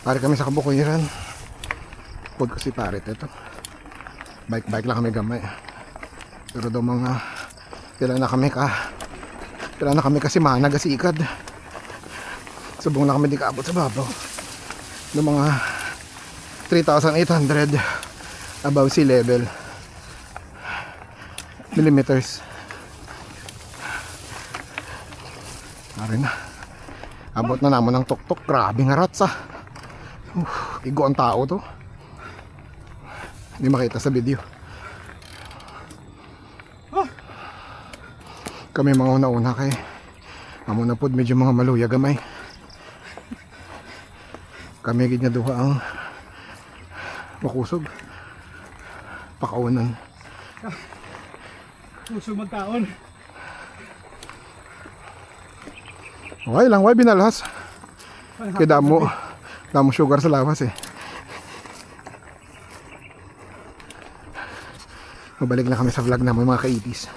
Pare kami sa Kabukuyiran. Pod ko si pare ito. Bike lang kami gamay. Pero daw mga pila na kami kasi manag si ikad. Subong na kami di kaabot sa babaw. Ng mga 3,800 above sea level millimeters. Pare na. Abot na naman ng tuktok. Grabe nga ratsa. Igo ang tao to. Hindi makita sa video. Kami mga una-una kay amo na pod medyo mga maluya gamay. Kami gid nga duha ang makusog. Pakaunan. Kusog magkaon. Okay lang, why binalhas? Kaya damo sugar sa lawas eh. Mabalik na kami sa vlog namin mga ka-80s.